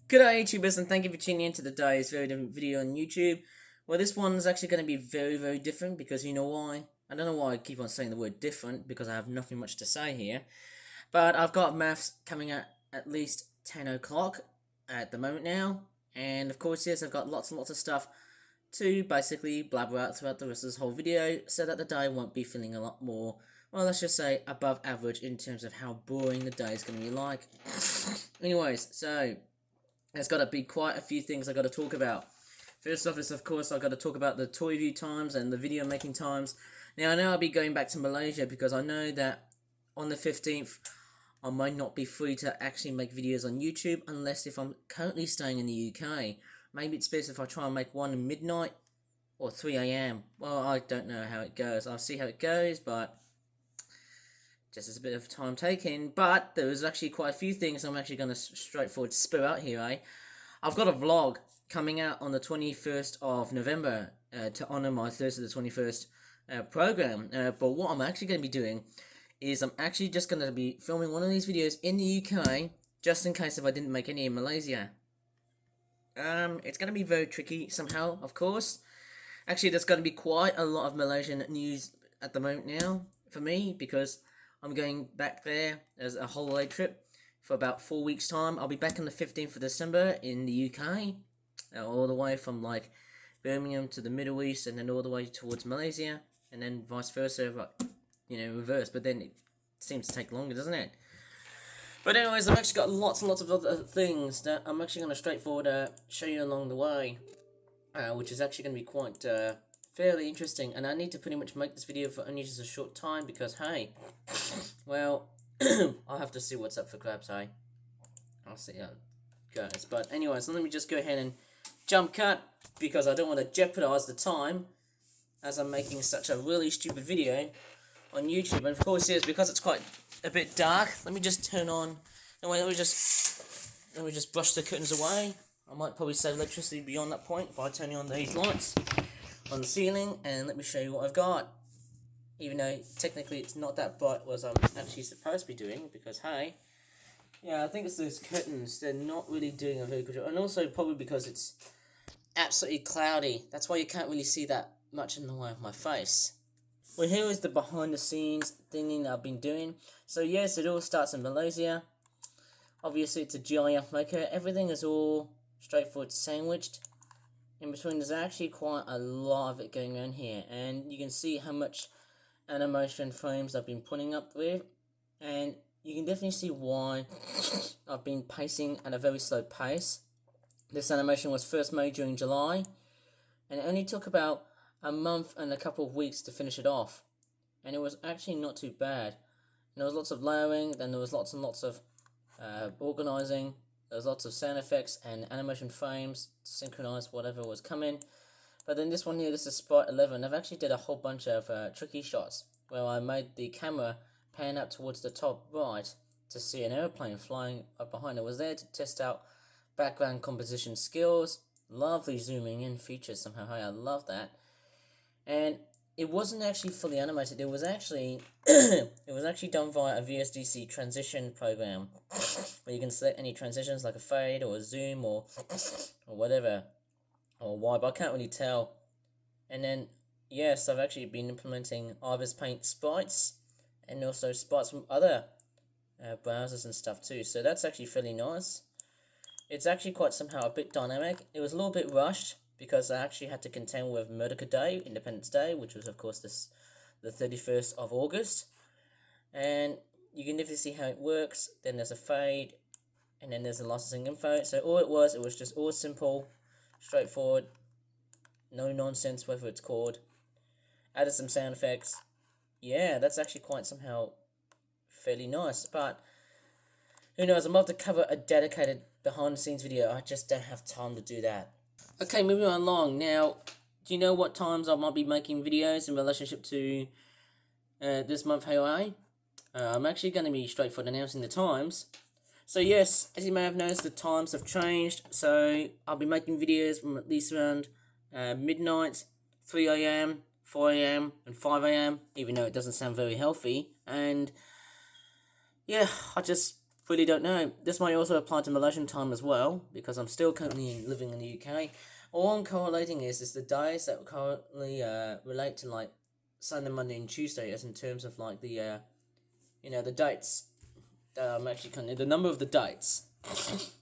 G'day YouTubers, and thank you for tuning in to today's very different video on YouTube. Well, this one's actually going to be very different because you know why? I don't know why I keep on saying the word different because I have nothing much to say here. But I've got maths coming at least 10 o'clock at the moment now. And of course, yes, I've got lots and lots of stuff to basically blabber out throughout the rest of this whole video so that the day won't be feeling a lot more, well, let's just say above average in terms of how boring the day is going to be like. Anyways, so there's got to be quite a few things I got to talk about. First off is, of course, I've got to talk about the toy review times and the video making times. Now, I know I'll be going back to Malaysia because I know that on the 15th, I might not be free to actually make videos on YouTube unless if I'm currently staying in the UK. Maybe it's best if I try and make one at midnight or 3 AM. Well, I don't know how it goes. I'll see how it goes, but just as a bit of time taking. But there was actually quite a few things I'm actually going to straightforward spill out here, I've got a vlog coming out on the 21st of November to honour my Thursday the 21st program. But what I'm actually going to be doing is I'm actually just going to be filming one of these videos in the UK, just in case if I didn't make any in Malaysia. It's going to be very tricky somehow, of course. Actually, there's going to be quite a lot of Malaysian news at the moment now for me because I'm going back there as a holiday trip for about 4 weeks' time. I'll be back on the 15th of December in the UK, all the way from like Birmingham to the Middle East and then all the way towards Malaysia, and then vice versa, reverse. But then it seems to take longer, doesn't it? But anyways, I've actually got lots and lots of other things that I'm actually going to straightforward show you along the way, which is actually going to be quite fairly interesting. And I need to pretty much make this video for only just a short time because, hey, well, I'll have to see what's up for grabs, hey? I'll see how it goes. But anyways, let me just go ahead and jump cut because I don't want to jeopardize the time as I'm making such a really stupid video on YouTube. And of course, yes, because it's quite a bit dark, let me just turn on, no wait, let me just brush the curtains away. I might probably save electricity beyond that point by turning on these lights on the ceiling, and let me show you what I've got. Even though technically it's not that bright as I'm actually supposed to be doing, because hey, yeah, I think it's those curtains, they're not really doing a very good job. And also probably because it's absolutely cloudy, that's why you can't really see that much in the way of my face. Well, here is the behind the scenes thing I've been doing. So yes, it all starts in Malaysia. Obviously it's a GIF maker, everything is all straightforward sandwiched. In between there's actually quite a lot of it going on here, and you can see how much animation frames I've been putting up with, and you can definitely see why I've been pacing at a very slow pace. This animation was first made during July, and it only took about a month and a couple of weeks to finish it off, and it was actually not too bad. And there was lots of layering, then there was lots and lots of organizing. There's lots of sound effects and animation frames to synchronize whatever was coming. But then this one here, this is Sprite 11. I've actually did a whole bunch of tricky shots where I made the camera pan up towards the top right to see an airplane flying up behind. I was there to test out background composition skills. Lovely zooming in features somehow. Hey, I love that. And it wasn't actually fully animated. It was actually done via a VSDC transition program where you can select any transitions like a fade or a zoom or whatever or wide, but I can't really tell. And then yes, I've actually been implementing Ibis Paint sprites and also sprites from other browsers and stuff too. So that's actually fairly nice. It's actually quite somehow a bit dynamic. It was a little bit rushed because I actually had to contend with Merdeka Day, Independence Day, which was of course the 31st of August. And you can definitely see how it works. Then there's a fade, and then there's a licensing info. So all it was just all simple, straightforward, no nonsense whatever it's called. Added some sound effects. Yeah, that's actually quite somehow fairly nice. But who knows, I'm about to cover a dedicated behind the scenes video. I just don't have time to do that. Okay, moving on along. Now, do you know what times I might be making videos in relationship to this month, hey? I'm actually going to be straightforward announcing the times. So yes, as you may have noticed, the times have changed. So I'll be making videos from at least around midnight, 3 AM, 4 AM, and 5 AM, even though it doesn't sound very healthy. And yeah, I just Really don't know. This might also apply to Malaysian time as well, because I'm still currently living in the UK. All I'm correlating is the days that currently relate to like Sunday, Monday, and Tuesday, as in terms of like the the dates that I'm actually the number of the dates,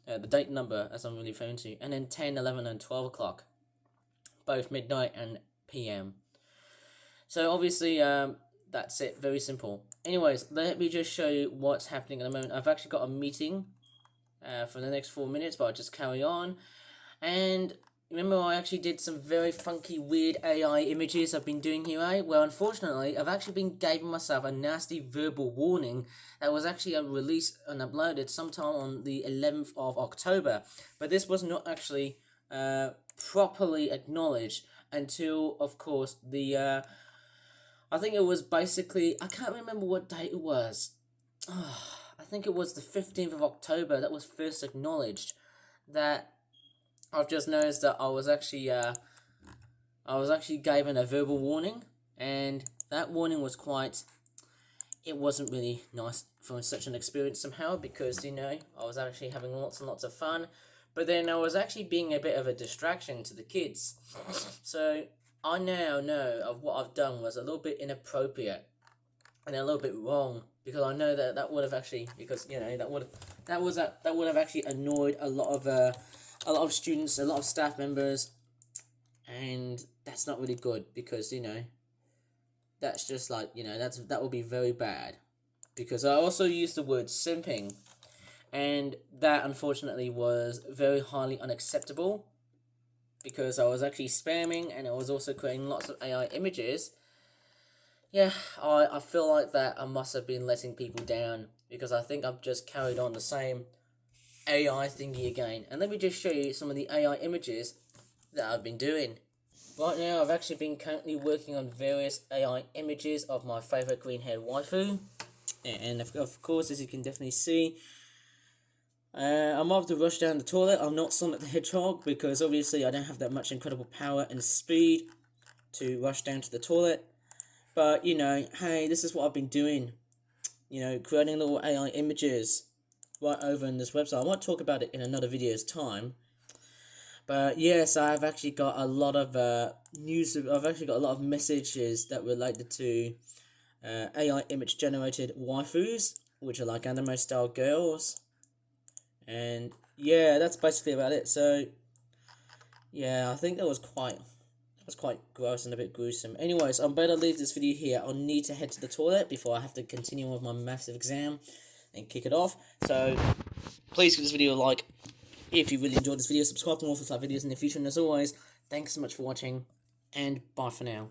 the date number as I'm really referring to, and then 10, 11, and 12 o'clock, both midnight and PM. So obviously, that's it. Very simple. Anyways, let me just show you what's happening at the moment. I've actually got a meeting for the next 4 minutes, but I'll just carry on. And remember, I actually did some very funky, weird AI images I've been doing here, eh? Well, unfortunately, I've actually been giving myself a nasty verbal warning that was actually released and uploaded sometime on the 11th of October. But this was not actually properly acknowledged until, of course, the I think it was basically, I can't remember what date it was. I think it was the 15th of October that was first acknowledged. That I've just noticed that I was actually given a verbal warning, and that warning was it wasn't really nice for such an experience somehow, because, I was actually having lots and lots of fun, but then I was actually being a bit of a distraction to the kids. So I now know of what I've done was a little bit inappropriate and a little bit wrong, because I know that would have actually, because that would have actually annoyed a lot of students, a lot of staff members, and that's not really good, because that's just like that would be very bad, because I also used the word simping, and that unfortunately was very highly unacceptable, because I was actually spamming, and I was also creating lots of AI images. Yeah, I feel like that I must have been letting people down, because I think I've just carried on the same AI thingy again. And let me just show you some of the AI images that I've been doing. Right now, I've actually been currently working on various AI images of my favourite green-haired waifu. And of course, as you can definitely see, I'm off to rush down the toilet. I'm not Sonic the Hedgehog, because obviously I don't have that much incredible power and speed to rush down to the toilet. But, hey, this is what I've been doing. Creating little AI images right over in this website. I might talk about it in another video's time. But yes, I've actually got a lot of news. I've actually got a lot of messages that related to AI image generated waifus, which are like anime style girls. And yeah, that's basically about it. So yeah, I think that was quite gross and a bit gruesome. Anyways, I'm better leave this video here. I'll need to head to the toilet before I have to continue with my massive exam and kick it off. So please give this video a like if you really enjoyed this video. Subscribe to more for videos in the future. And as always, thanks so much for watching, and bye for now.